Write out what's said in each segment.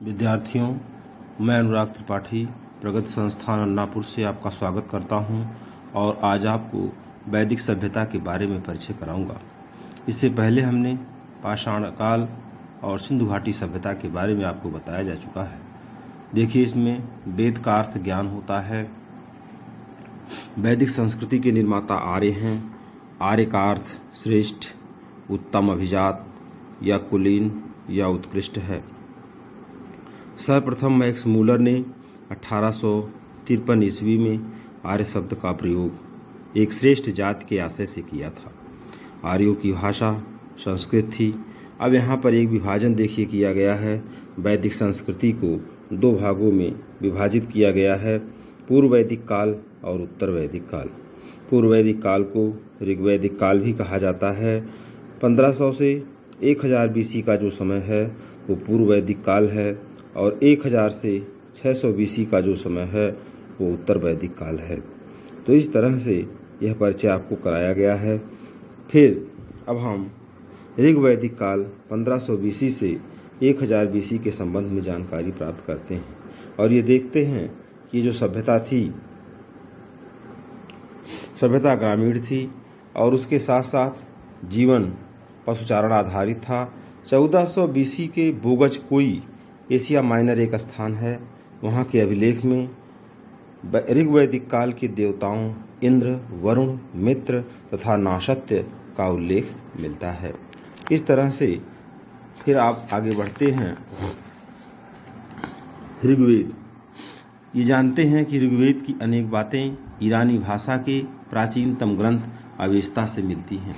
विद्यार्थियों, मैं अनुराग त्रिपाठी प्रगति संस्थान अन्नापुर से आपका स्वागत करता हूं और आज आपको वैदिक सभ्यता के बारे में परिचय कराऊंगा। इससे पहले हमने पाषाण काल और सिंधु घाटी सभ्यता के बारे में आपको बताया जा चुका है। देखिए, इसमें वेद का अर्थ ज्ञान होता है। वैदिक संस्कृति के निर्माता आर्य हैं। आर्य का अर्थ श्रेष्ठ, उत्तम, अभिजात या कुलीन या उत्कृष्ट है। सर्वप्रथम मैक्स मूलर ने 1853 ईस्वी में आर्य शब्द का प्रयोग एक श्रेष्ठ जाति के आशय से किया था। आर्यों की भाषा संस्कृत थी। अब यहाँ पर एक विभाजन देखिए किया गया है। वैदिक संस्कृति को दो भागों में विभाजित किया गया है, पूर्व वैदिक काल और उत्तर वैदिक काल। पूर्व वैदिक काल को ऋग्वैदिक काल भी कहा जाता है। 1500 से 1000 बीसी का जो समय है वो पूर्व वैदिक काल है और 1000 से 600 बीसी का जो समय है वो उत्तर वैदिक काल है। तो इस तरह से यह परिचय आपको कराया गया है। फिर अब हम ऋग्वैदिक काल 1500 बीसी से 1000 बीसी के संबंध में जानकारी प्राप्त करते हैं और ये देखते हैं कि ये जो सभ्यता थी, सभ्यता ग्रामीण थी और उसके साथ साथ जीवन पशुचारण आधारित था। 1400 बीसी के बोगज कोई एशिया माइनर एक स्थान है। वहाँ के अभिलेख में ऋग्वैदिक काल के देवताओं इंद्र, वरुण, मित्र तथा नाशत्य का उल्लेख मिलता है। इस तरह से फिर आप आगे बढ़ते हैं। ऋग्वेद, ये जानते हैं कि ऋग्वेद की अनेक बातें ईरानी भाषा के प्राचीनतम ग्रंथ अवेस्ता से मिलती हैं।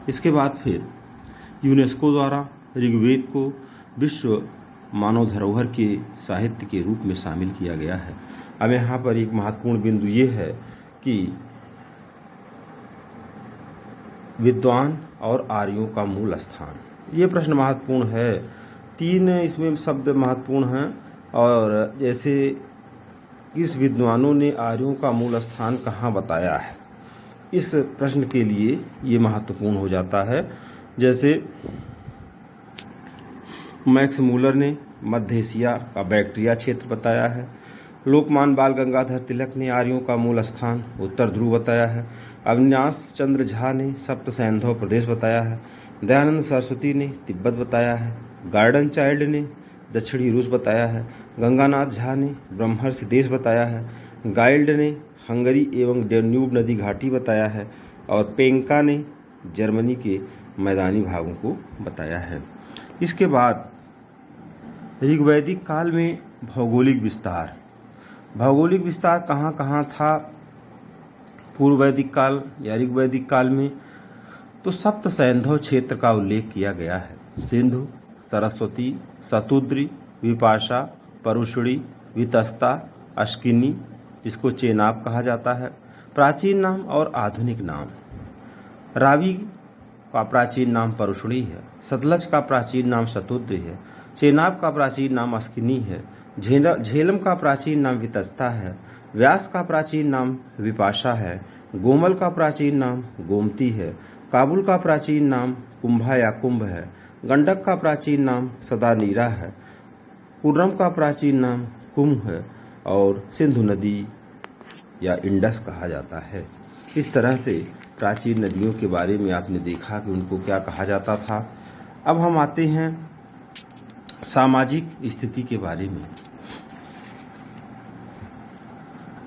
इसके बाद फिर यूनेस्को द्वारा ऋग्वेद को विश्व मानव धरोहर के साहित्य के रूप में शामिल किया गया है। अब यहाँ पर एक महत्वपूर्ण बिंदु ये है कि विद्वान और आर्यों का मूल स्थान, ये प्रश्न महत्वपूर्ण है। 3 इसमें शब्द महत्वपूर्ण हैं और जैसे किस विद्वानों ने आर्यों का मूल स्थान कहाँ बताया है, इस प्रश्न के लिए ये महत्वपूर्ण हो जाता है। जैसे मैक्स मूलर ने मध्य एशिया का बैक्ट्रिया क्षेत्र बताया है। लोकमान बाल गंगाधर तिलक ने आर्यों का मूल स्थान उत्तर ध्रुव बताया है। अविनाश चंद्र झा ने सप्त सैंधव प्रदेश बताया है। दयानंद सरस्वती ने तिब्बत बताया है। गार्डन चाइल्ड ने दक्षिणी रूस बताया है। गंगानाथ झा ने ब्रह्मर्षि देश बताया है। गाइल्ड ने हंगरी एवं डेन्यूब नदी घाटी बताया है और पेंका ने जर्मनी के मैदानी भागों को बताया है। इसके बाद ऋग्वैदिक काल में भौगोलिक विस्तार, भौगोलिक विस्तार कहाँ कहाँ था पूर्व वैदिक काल या ऋग्वैदिक काल में, तो सप्त सैंधव क्षेत्र का उल्लेख किया गया है। सिंधु, सरस्वती, शतुद्री, विपाशा, परुषणी, वितस्ता, अश्किनी, जिसको चेनाब कहा जाता है। प्राचीन नाम और आधुनिक नाम, रावी का प्राचीन नाम परुषणी है। सतलज का प्राचीन नाम शतुद्री है। चेनाब का प्राचीन नाम अश्किनी है। झेलम का प्राचीन नाम वितस्ता है। व्यास का प्राचीन नाम विपाशा है। गोमल का प्राचीन नाम गोमती है। काबुल का प्राचीन नाम कुंभा या कुंभ है। गंडक का प्राचीन नाम सदानीरा है। कुर्रम का प्राचीन नाम कुंभ है और सिंधु नदी या इंडस कहा जाता है। इस तरह से प्राचीन नदियों के बारे में आपने देखा कि उनको क्या कहा जाता था। अब हम आते हैं सामाजिक स्थिति के बारे में।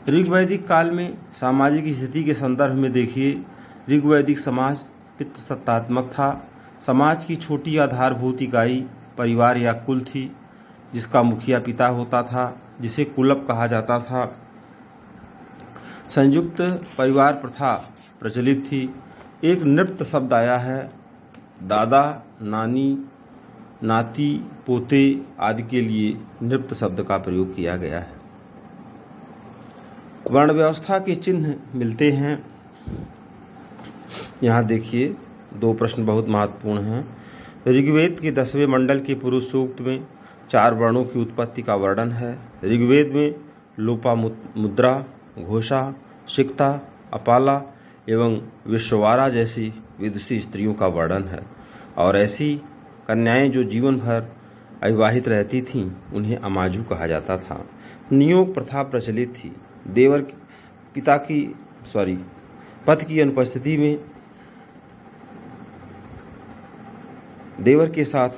ऋग्वैदिक काल में सामाजिक स्थिति के संदर्भ में देखिए, ऋग्वैदिक समाज पितृसत्तात्मक था। समाज की छोटी आधारभूत इकाई परिवार या कुल थी, जिसका मुखिया पिता होता था, जिसे कुलप कहा जाता था। संयुक्त परिवार प्रथा प्रचलित थी। एक नृत्य शब्द आया है। दादा, नानी, नाती, पोते आदि के लिए नृत्य शब्द का प्रयोग किया गया है। वर्ण व्यवस्था के चिन्ह मिलते हैं। यहाँ देखिए 2 प्रश्न बहुत महत्वपूर्ण हैं। ऋग्वेद के 10वें मंडल के पुरुष सूक्त में 4 वर्णों की उत्पत्ति का वर्णन है। ऋग्वेद में लोपामुद्रा, घोषा, सिक्ता, अपाला एवं विश्ववारा जैसी विदुषी स्त्रियों का वर्णन है और ऐसी कन्याएं जो जीवन भर अविवाहित रहती थीं उन्हें अमाजू कहा जाता था। नियोग प्रथा प्रचलित थी। देवर पति की अनुपस्थिति में देवर के साथ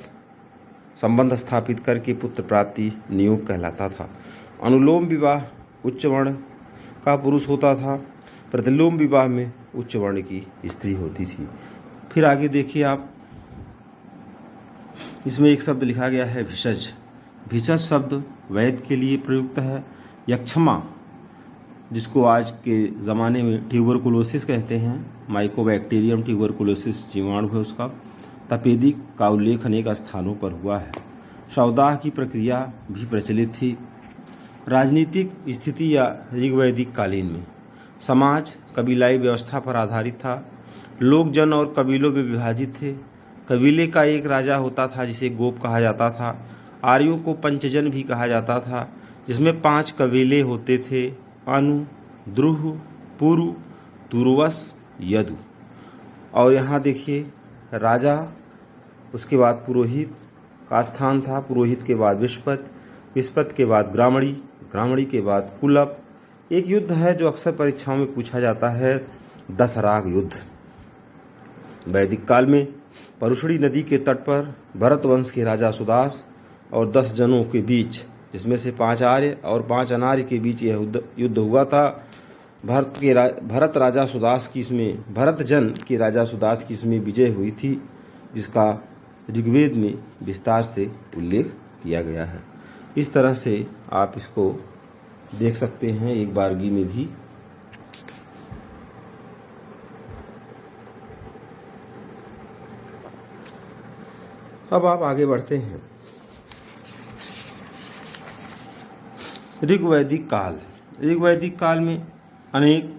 संबंध स्थापित करके पुत्र प्राप्ति नियोग कहलाता था। अनुलोम विवाह उच्च वर्ण का पुरुष होता था। प्रतिलोम विवाह में उच्च वर्ण की स्त्री होती थी। फिर आगे देखिए आप, इसमें एक शब्द लिखा गया है भिषज। भिषज शब्द वैद्य के लिए प्रयुक्त है। यक्षमा, जिसको आज के ज़माने में ट्यूबरकुलोसिस कहते हैं, माइकोबैक्टीरियम ट्यूबरकुलोसिस जीवाणु है उसका, तपेदिक का उल्लेख अनेक स्थानों पर हुआ है। शवदाह की प्रक्रिया भी प्रचलित थी। राजनीतिक स्थिति या ऋग्वैदिक कालीन में समाज कबीलाई व्यवस्था पर आधारित था। लोग जन और कबीलों में विभाजित थे। कबीले का एक राजा होता था जिसे गोप कहा जाता था। आर्यों को पंचजन भी कहा जाता था, जिसमें 5 कबीले होते थे: अनु, द्रुह, पुरु, तुर्वस, यदु। और यहाँ देखिए राजा, उसके बाद पुरोहित का स्थान था, पुरोहित के बाद विस्पत, विस्पत के बाद ग्रामणी, ग्रामणी के बाद कुलप। एक युद्ध है जो अक्सर परीक्षाओं में पूछा जाता है, दशराग युद्ध। वैदिक काल में परुषणी नदी के तट पर भरत वंश के राजा सुदास और 10 जनों के बीच, जिसमें से 5 आर्य और 5 अनार्य के बीच यह युद्ध हुआ था। भरत जन के राजा सुदास की इसमें विजय हुई थी, जिसका ऋग्वेद में विस्तार से उल्लेख किया गया है। इस तरह से आप इसको देख सकते हैं एक बारगी में भी। अब आप आगे बढ़ते हैं। ऋग्वैदिक काल में अनेक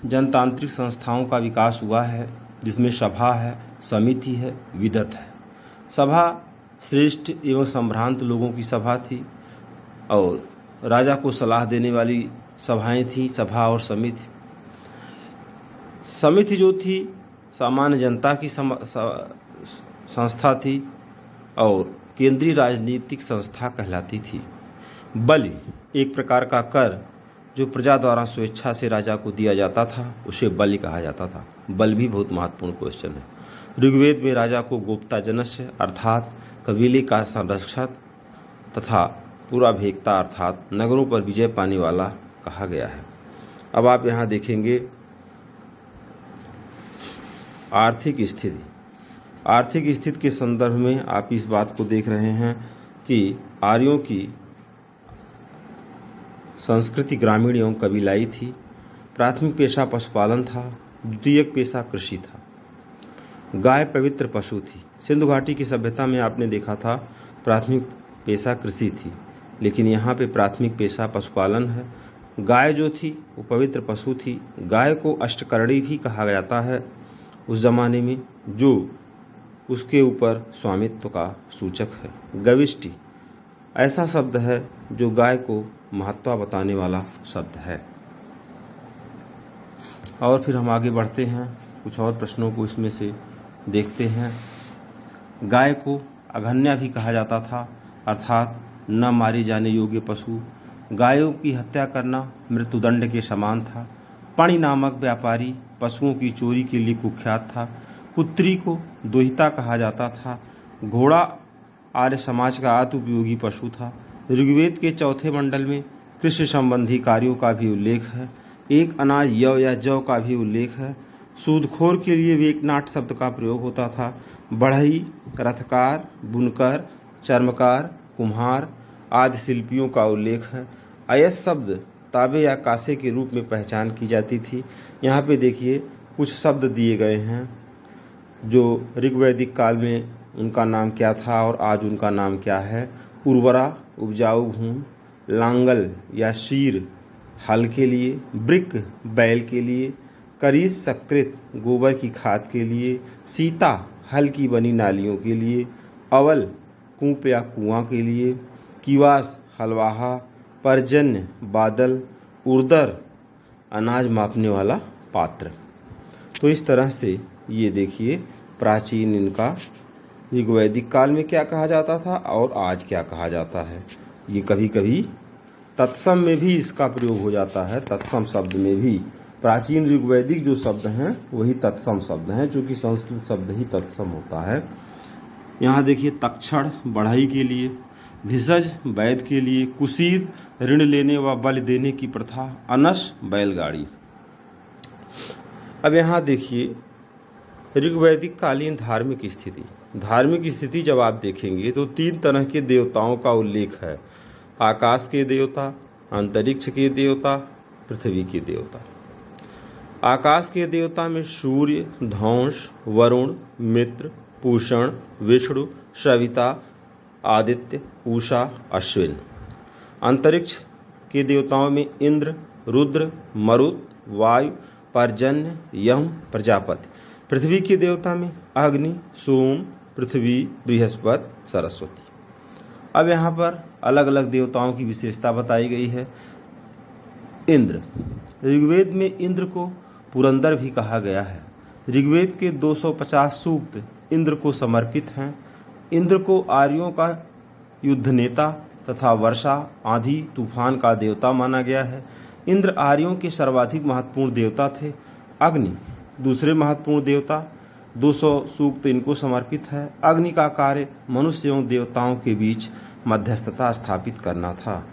जनतांत्रिक संस्थाओं का विकास हुआ है, जिसमें सभा है, समिति है, विदत है। सभा श्रेष्ठ एवं संभ्रांत लोगों की सभा थी और राजा को सलाह देने वाली सभाएं थी, सभा और समिति। समिति जो थी सामान्य जनता की संस्था थी और केंद्रीय राजनीतिक संस्था कहलाती थी। बलि एक प्रकार का कर जो प्रजा द्वारा स्वेच्छा से राजा को दिया जाता था, उसे बलि कहा जाता था। बल भी बहुत महत्वपूर्ण क्वेश्चन है। ऋग्वेद में राजा को गोप्ता जनस्य अर्थात कबीले का संरक्षक तथा पूरा भेक्ता अर्थात नगरों पर विजय पाने वाला कहा गया है। अब आप यहाँ देखेंगे आर्थिक स्थिति के संदर्भ में आप इस बात को देख रहे हैं कि आर्यों की संस्कृति ग्रामीण एवं कबीलाई थी। प्राथमिक पेशा पशुपालन था, द्वितीयक पेशा कृषि था। गाय पवित्र पशु थी। सिंधु घाटी की सभ्यता में आपने देखा था प्राथमिक पेशा कृषि थी, लेकिन यहाँ पे प्राथमिक पेशा पशुपालन है। गाय जो थी वो पवित्र पशु थी। गाय को अष्टकर्णी भी कहा जाता है उस जमाने में, जो उसके ऊपर स्वामित्व का सूचक है। गविष्टि ऐसा शब्द है जो गाय को महत्व बताने वाला शब्द है। और फिर हम आगे बढ़ते हैं, कुछ और प्रश्नों को इसमें से देखते हैं। गाय को अघन्या भी कहा जाता था, अर्थात न मारे जाने योग्य पशु। गायों की हत्या करना मृत्युदंड के समान था। पणि नामक व्यापारी पशुओं की चोरी के लिए कुख्यात था। पुत्री को दोहिता कहा जाता था। घोड़ा आर्य समाज का अति उपयोगी पशु था। ऋग्वेद के 4थे मंडल में कृषि संबंधी कार्यों का भी उल्लेख है। एक अनाज यव या जव का भी उल्लेख है। सूदखोर के लिए वेकनाट शब्द का प्रयोग होता था। बढ़ई, रथकार, बुनकर, चर्मकार, कुम्हार आदि शिल्पियों का उल्लेख है। अयस शब्द ताबे या कासे के रूप में पहचान की जाती थी। यहाँ पे देखिए कुछ शब्द दिए गए हैं जो ऋग्वैदिक काल में उनका नाम क्या था और आज उनका नाम क्या है। उर्वरा उपजाऊ भूमि, लांगल या शीर हल के लिए, ब्रिक बैल के लिए, करीस सकृत गोबर की खाद के लिए, सीता हल की बनी नालियों के लिए, अवल कूप या कुआं के लिए, किवास हलवाहा, पर्जन्य बादल, उर्दर अनाज मापने वाला पात्र। तो इस तरह से ये देखिए प्राचीन इनका ऋग्वैदिक काल में क्या कहा जाता था और आज क्या कहा जाता है। ये कभी कभी तत्सम में भी इसका प्रयोग हो जाता है। तत्सम शब्द में भी प्राचीन ऋग्वैदिक जो शब्द हैं वही तत्सम शब्द हैं, जो कि संस्कृत शब्द ही तत्सम होता है। यहाँ देखिए, तक्षण बढ़ई के लिए, भिषज वैद के लिए, कुसीद ऋण लेने व बल देने की प्रथा, अनस बैलगाड़ी। अब यहाँ देखिए, ऋग्वैदिक कालीन धार्मिक स्थिति। धार्मिक स्थिति जब आप देखेंगे तो 3 तरह के देवताओं का उल्लेख है। आकाश के देवता, अंतरिक्ष के देवता, पृथ्वी के देवता। आकाश के देवता में सूर्य, धौंस, वरुण, मित्र, पूषण, विष्णु, सविता, आदित्य, उषा, अश्विन। अंतरिक्ष के देवताओं में इंद्र, रुद्र, मरुत, वायु, पर्जन्य, यम, प्रजापति। पृथ्वी के देवता में अग्नि, सोम, पृथ्वी, बृहस्पति, सरस्वती। अब यहाँ पर अलग अलग देवताओं की विशेषता बताई गई है। इंद्र, ऋग्वेद में इंद्र को पुरंदर भी कहा गया है। ऋग्वेद के 250 सूक्त इंद्र को समर्पित हैं। इंद्र को आर्यों का युद्ध नेता तथा वर्षा, आंधी, तूफान का देवता माना गया है। इंद्र आर्यों के सर्वाधिक महत्वपूर्ण देवता थे। अग्नि दूसरे महत्वपूर्ण देवता, 200 सूक्त इनको समर्पित है। अग्नि का कार्य मनुष्य एवं देवताओं के बीच मध्यस्थता स्थापित करना था।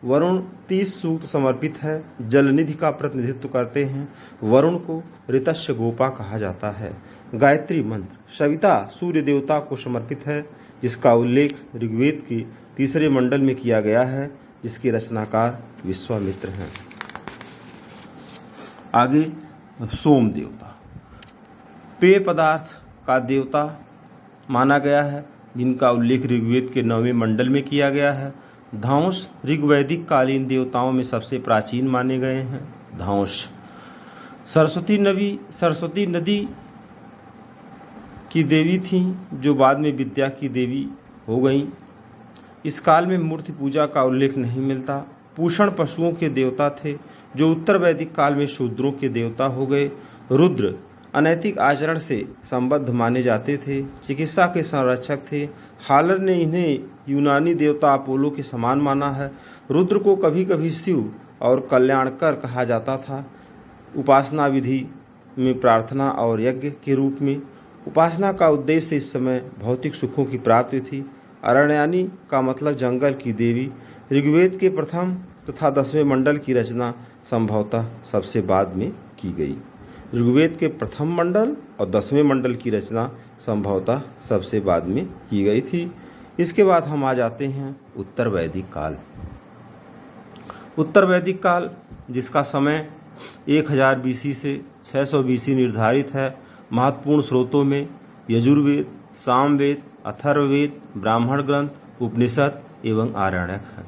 वरुण 30 सूक्त समर्पित है, जलनिधि का प्रतिनिधित्व करते हैं। वरुण को ऋतस्य गोपा कहा जाता है। गायत्री मंत्र। सविता सूर्य देवता को समर्पित है, जिसका उल्लेख ऋग्वेद के 3 मंडल में किया गया है, जिसके रचनाकार विश्वामित्र हैं। आगे सोम देवता, पेय पदार्थ का देवता माना गया है, जिनका उल्लेख ऋग्वेद के 9वें मंडल में किया गया है। धौंस ऋग्वैदिक कालीन देवताओं में सबसे प्राचीन माने गए हैं। धौंस सरस्वती नदी की देवी थीं, जो बाद में विद्या की देवी हो गईं। इस काल में मूर्ति पूजा का उल्लेख नहीं मिलता। पूषण पशुओं के देवता थे, जो उत्तर वैदिक काल में शूद्रों के देवता हो गए। रुद्र अनैतिक आचरण से संबद्ध माने जाते थे, चिकित्सा के संरक्षक थे। हालर ने इन्हें यूनानी देवता अपोलो के समान माना है। रुद्र को कभी कभी शिव और कल्याणकर कहा जाता था। उपासना विधि में प्रार्थना और यज्ञ के रूप में। उपासना का उद्देश्य इस समय भौतिक सुखों की प्राप्ति थी। अरण्यानी का मतलब जंगल की देवी। ऋग्वेद के प्रथम तथा 10वें मंडल की रचना संभवतः सबसे बाद में की गई। ऋग्वेद के प्रथम मंडल और 10वें मंडल की रचना संभवतः सबसे बाद में की गई थी। इसके बाद हम आ जाते हैं उत्तर वैदिक काल। उत्तर वैदिक काल, जिसका समय 1000 बीसी से 600 बीसी निर्धारित है। महत्वपूर्ण स्रोतों में यजुर्वेद, सामवेद, अथर्ववेद, ब्राह्मण ग्रंथ, उपनिषद एवं आरण्यक है।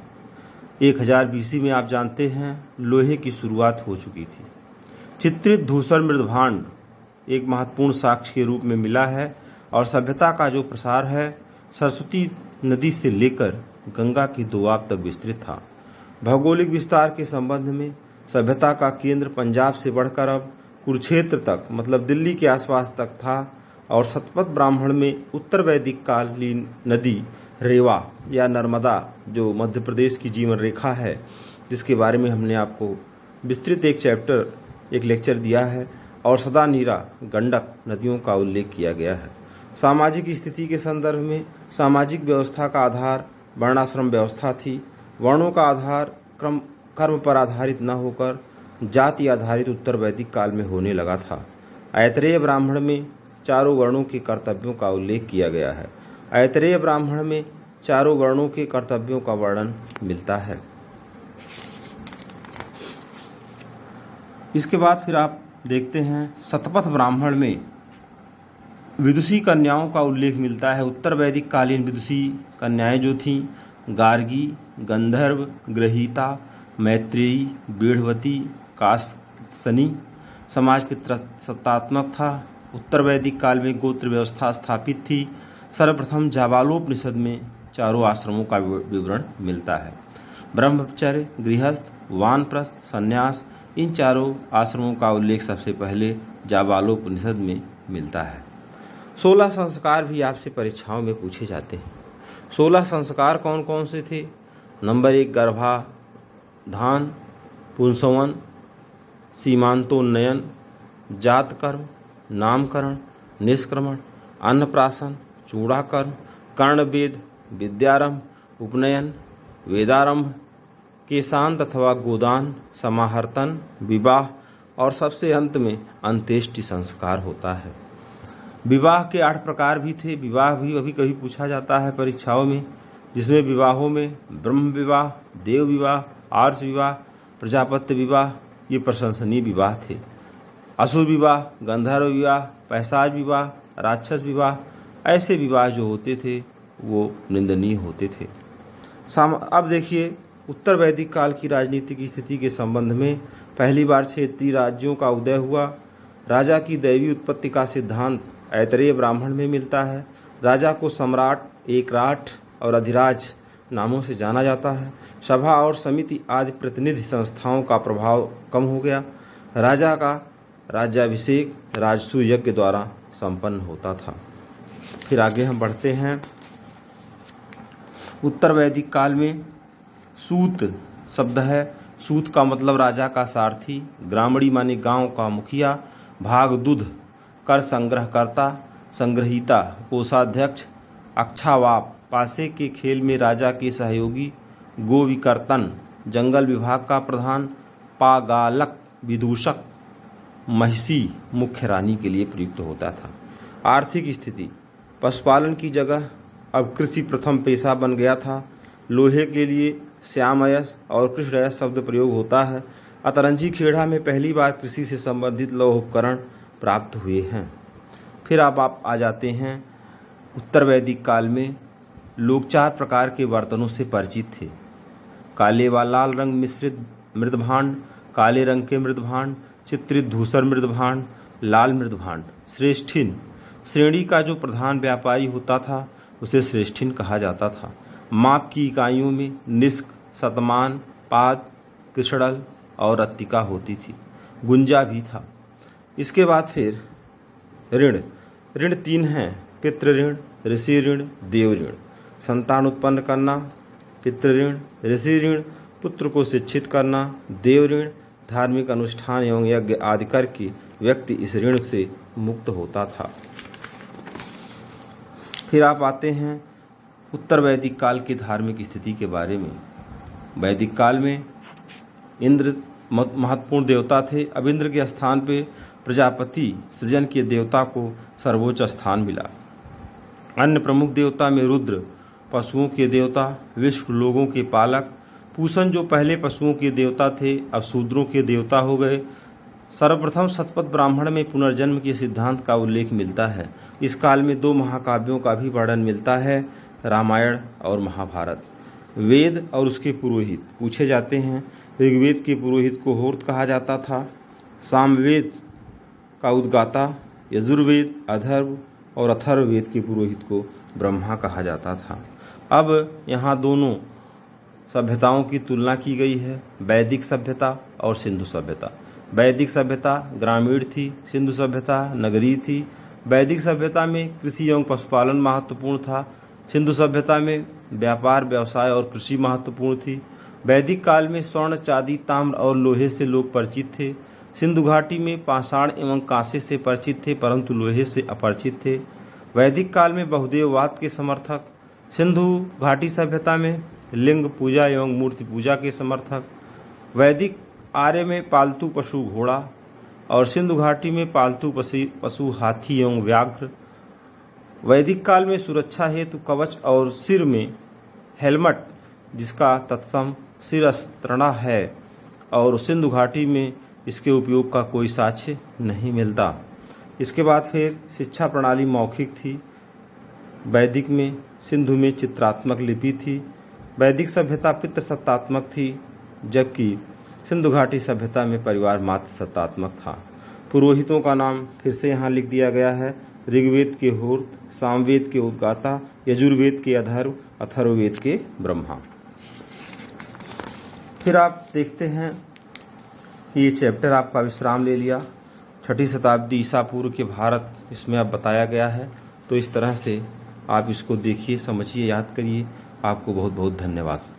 1000 बीसी में आप जानते हैं लोहे की शुरुआत हो चुकी थी। चित्रित धूसर मृदभांड एक महत्वपूर्ण साक्ष्य के रूप में मिला है, और सभ्यता का जो प्रसार है सरस्वती नदी से लेकर गंगा की दोआब तक विस्तृत था। भौगोलिक विस्तार के संबंध में सभ्यता का केंद्र पंजाब से बढ़कर अब कुरुक्षेत्र तक, मतलब दिल्ली के आसपास तक था। और शतपथ ब्राह्मण में उत्तर वैदिक कालीन नदी रेवा या नर्मदा, जो मध्य प्रदेश की जीवन रेखा है, जिसके बारे में हमने आपको विस्तृत एक लेक्चर दिया है, और सदा नीरा, गंडक नदियों का उल्लेख किया गया है। सामाजिक स्थिति के संदर्भ में सामाजिक व्यवस्था का आधार वर्णाश्रम व्यवस्था थी। वर्णों का आधार कर्म पर आधारित न होकर जाति आधारित उत्तर वैदिक काल में होने लगा था। ऐतरेय ब्राह्मण में चारों वर्णों के कर्तव्यों का उल्लेख किया गया है। ऐतरेय ब्राह्मण में चारों वर्णों के कर्तव्यों का वर्णन मिलता है। इसके बाद फिर आप देखते हैं शतपथ ब्राह्मण में विदुषी कन्याओं का उल्लेख मिलता है। उत्तर वैदिक कालीन विदुषी कन्याएं जो थीं, गार्गी, गंधर्व, ग्रहीता, मैत्रेयी, बीढ़वती, कासनी। समाज पितृसत्तात्मक था। उत्तर वैदिक काल में गोत्र व्यवस्था स्थापित थी। सर्वप्रथम जाबालोपनिषद में चारों आश्रमों का विवरण मिलता है। ब्रह्मचर्य, गृहस्थ, वानप्रस्थ, संन्यास, इन चारों आश्रमों का उल्लेख सबसे पहले जाबालोपनिषद में मिलता है। 16 संस्कार भी आपसे परीक्षाओं में पूछे जाते हैं। 16 संस्कार कौन कौन से थे? नंबर 1 गर्भाधान, पुंसवन, सीमांतोन्नयन, जातकर्म, नामकरण, निष्क्रमण, अन्नप्राशन, चूड़ाकर्म, कर्णवेद, विद्यारंभ, उपनयन, वेदारंभ, केशांत अथवा गोदान, समाहर्तन, विवाह और सबसे अंत में अंत्येष्टि संस्कार होता है। विवाह के 8 प्रकार भी थे। विवाह भी अभी कभी पूछा जाता है परीक्षाओं में, जिसमें विवाहों में ब्रह्म विवाह, देव विवाह, आर्ष विवाह, प्रजापत्य विवाह ये प्रशंसनीय विवाह थे। असुर विवाह, गंधर्व विवाह, पैशाच विवाह, राक्षस विवाह ऐसे विवाह जो होते थे वो निंदनीय होते थे। अब देखिए उत्तर वैदिक काल की राजनीतिक स्थिति के संबंध में पहली बार क्षेत्रीय राज्यों का उदय हुआ। राजा की दैवी उत्पत्ति का सिद्धांत ऐतरेय ब्राह्मण में मिलता है। राजा को सम्राट, एकराट और अधिराज नामों से जाना जाता है। सभा और समिति आदि प्रतिनिधि संस्थाओं का प्रभाव कम हो गया। राजा का राज्याभिषेक राजसूय यज्ञ द्वारा संपन्न होता था। फिर आगे हम बढ़ते हैं। उत्तर वैदिक काल में सूत शब्द है। सूत का मतलब राजा का सारथी, ग्रामणी माने गांव का मुखिया, भागदूध कर संग्रहकर्ता, संग्रहीता कोषाध्यक्ष, अक्षावाप पासे के खेल में राजा के सहयोगी, गोविकर्तन जंगल विभाग का प्रधान, पागालक विदूषक महिषी मुख्य रानी के लिए प्रयुक्त होता था। आर्थिक स्थिति, पशुपालन की जगह अब कृषि प्रथम पेशा बन गया था। लोहे के लिए श्यामयस और कृष्णयस शब्द प्रयोग होता है। अतरंजी खेड़ा में पहली बार कृषि से संबंधित लौह उपकरण प्राप्त हुए हैं। फिर अब आप आ जाते हैं उत्तर वैदिक काल में लोग 4 प्रकार के बर्तनों से परिचित थे। काले व लाल रंग मिश्रित मृदभांड, काले रंग के मृदभांड, चित्रित धूसर मृदभांड, लाल मृदभांड। श्रेष्ठिन श्रेणी का जो प्रधान व्यापारी होता था उसे श्रेष्ठिन कहा जाता था। माप की इकाइयों में निष्क, शतमान, पाद, कृषणल और रत्तिका होती थी। गुंजा भी था। इसके बाद फिर ऋण 3 हैं, पितृ ऋण, ऋषि ऋण, देव ऋण। संतान उत्पन्न करना, पितृ ऋण, ऋषि ऋण, पुत्र को शिक्षित करना, देव ऋण, धार्मिक अनुष्ठान एवं यज्ञ आदि करके व्यक्ति इस ऋण से मुक्त होता था। फिर आप आते हैं उत्तर वैदिक काल की धार्मिक स्थिति के बारे में। वैदिक काल में इंद्र महत्वपूर्ण देवता थे। अब इंद्र के स्थान पे प्रजापति सृजन के देवता को सर्वोच्च स्थान मिला। अन्य प्रमुख देवता में रुद्र पशुओं के देवता, विष्णु लोगों के पालक, पूषण जो पहले पशुओं के देवता थे अब शूद्रों के देवता हो गए। सर्वप्रथम शतपथ ब्राह्मण में पुनर्जन्म के सिद्धांत का उल्लेख मिलता है। इस काल में 2 महाकाव्यों का भी वर्णन मिलता है, रामायण और महाभारत। वेद और उसके पुरोहित पूछे जाते हैं। ऋग्वेद के पुरोहित को होर्त कहा जाता था। सामवेद का उद्गाता, यजुर्वेद, अथर्व और अथर्ववेद के पुरोहित को ब्रह्मा कहा जाता था। अब यहाँ दोनों सभ्यताओं की तुलना की गई है, वैदिक सभ्यता और सिंधु सभ्यता। वैदिक सभ्यता ग्रामीण थी, सिंधु सभ्यता नगरीय थी। वैदिक सभ्यता में कृषि एवं पशुपालन महत्वपूर्ण था। सिंधु सभ्यता में व्यापार, व्यवसाय और कृषि महत्वपूर्ण थी। वैदिक काल में स्वर्ण, चांदी, ताम्र और लोहे से लोग परिचित थे। सिंधु घाटी में पाषाण एवं कांसे से परिचित थे, परंतु लोहे से अपरिचित थे। वैदिक काल में बहुदेववाद के समर्थक, सिंधु घाटी सभ्यता में लिंग पूजा एवं मूर्ति पूजा के समर्थक। वैदिक आर्य में पालतू पशु घोड़ा और सिंधु घाटी में पालतू पशु हाथी एवं व्याघ्र। वैदिक काल में सुरक्षा हेतु कवच और सिर में हेलमेट जिसका तत्सम शिरस्त्रणा है, और सिंधु घाटी में इसके उपयोग का कोई साक्ष्य नहीं मिलता। इसके बाद फिर शिक्षा प्रणाली मौखिक थी। वैदिक में, सिंधु में चित्रात्मक लिपि थी। वैदिक सभ्यता पितृसत्तात्मक थी, जबकि सिंधु घाटी सभ्यता में परिवार मात्र सत्तात्मक था। पुरोहितों का नाम फिर से यहाँ लिख दिया गया है। ऋग्वेद के होर्त, सामवेद के उद्गाता, यजुर्वेद के अथर्व, अथर्ववेद के ब्रह्मा। फिर आप देखते हैं कि ये चैप्टर आपका विश्राम ले लिया। 6ठी शताब्दी ईसा पूर्व के भारत इसमें अब बताया गया है। तो इस तरह से आप इसको देखिए, समझिए, याद करिए। आपको बहुत बहुत धन्यवाद।